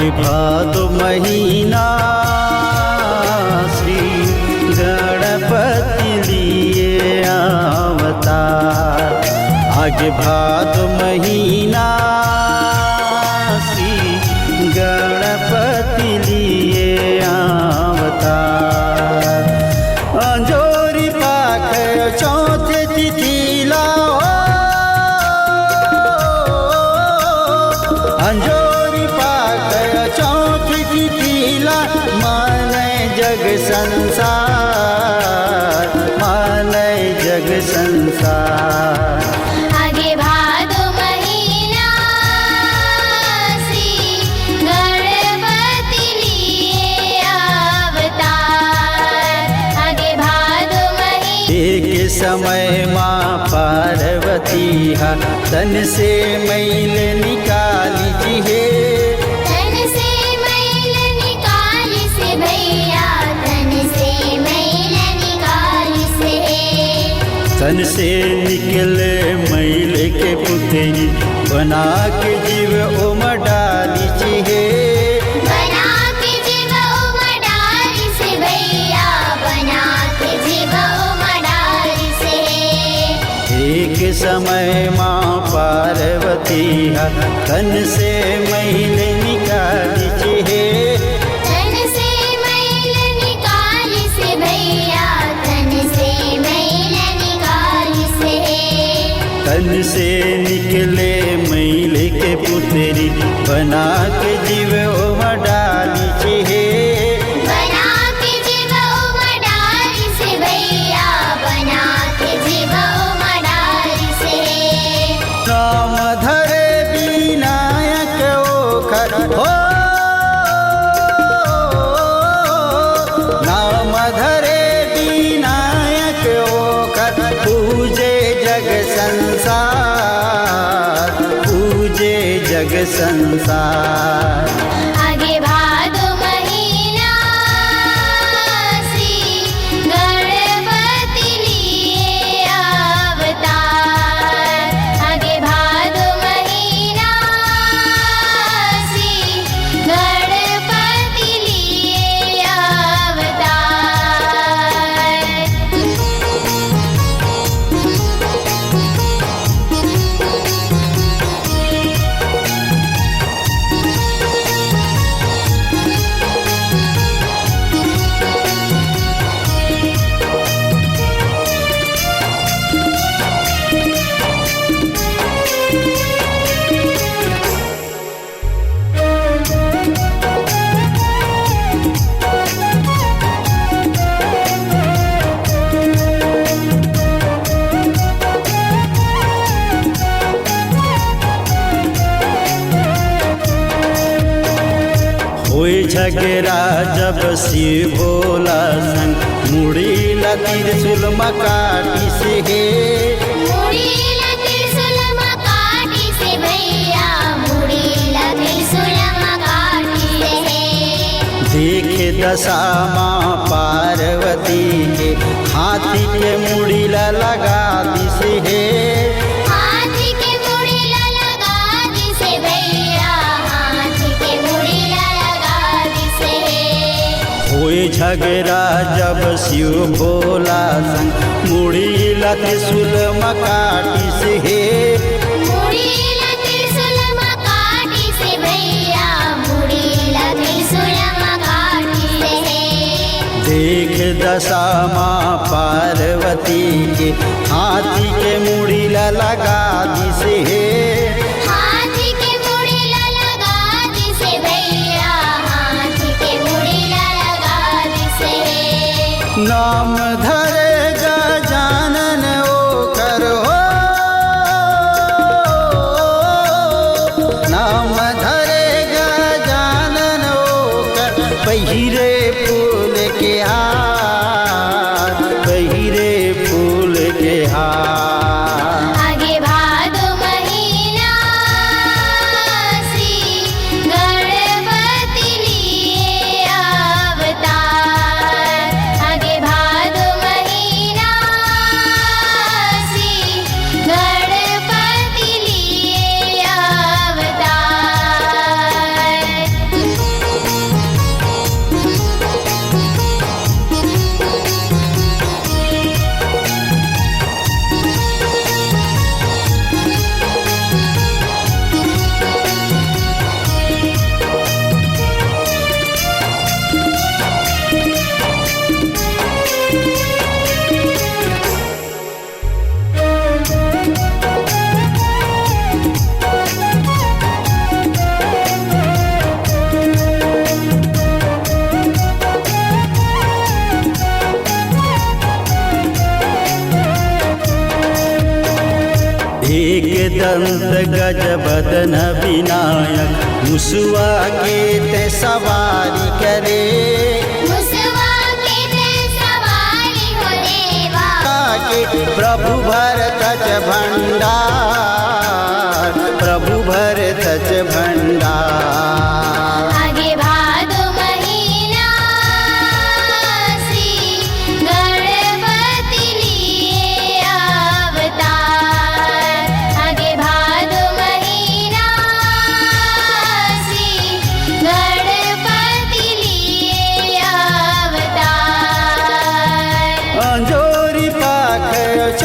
आगे भादो महीना श्री गणपति लिए अवतार। आगे भादो महीना श्री गणपति लिए अवतार। अंजोरी पाख चौथे तिथि लाओ, अंजोरी पाख चौथी तिथि ला माने जग संसार, माने जग संसार। आगे भादो महीना श्री गणपति लिए अवतार। आगे भादो महीना एक समय माँ पार्वती हा तन से मैल निकाली जी है, तन से मैल निकाली से भैया, तन से मैल निकाली से। तन से निकले मैल के पुतरी बना के जीव उम डाली जी है, बना के जीव उम डाली से भैया, बना के जीव उम डाली से। एक समय माँ पार्वती हा तन से मैल निकाली जी है, तन से मैल निकाली से भैया, तन से मैल निकाली से। तन से निकले मैल के पुतरी बना के जीव उम डाली जी है, बना के जीव उम डाली से भैया, बना के जीव उम डाली से। नाम धरे विनायक ओखर हो, नाम धरे विनायक ओखर पूजे जग संसार, पूजे जग संसार। आगे भादो महीना श्री गणपति लिए अवतार। आगे भादो महीना श्री गणपति लिए अवतार। हुई झगड़ा जब शिव भोला संग मुड़ी ला त्रिशूल मकाटी से है, मुड़ी ला त्रिशूल मकाटी से भैया, मुड़ी ला त्रिशूल मकाटी से। देखे दशा माँ पार्वती के हाथी के मुड़ी ला लगा दी से है, हाथी के मुड़ी ला लगा दी से भैया, हाथी के मुड़ी ला लगा दी से। हुई झगड़ा जब शिव भोला संग मुड़ी ला त्रिशूल मकाटी से है, मुड़ी ला त्रिशूल मकाटी से भैया, मुड़ी ला त्रिशूल मकाटी से। देख दशा माँ पार्वती के हाथी के मुड़ी ला लगा दी से है, हाथी के मुड़ी ला लगा दी से भैया, हाथी के मुड़ी ला लगा दी से। नाम धरे गजानन ओकर हो, नाम धरे गजानन ओकर पहिरे फूल के हार, पहिरे फूल के हार। आगे भादो महीना श्री गणपति लिए अवतार। आगे भादो महीना श्री गणपति लिए अवतार। एक दंत गजबदन विनायक मुसुआ के ते सवारी करे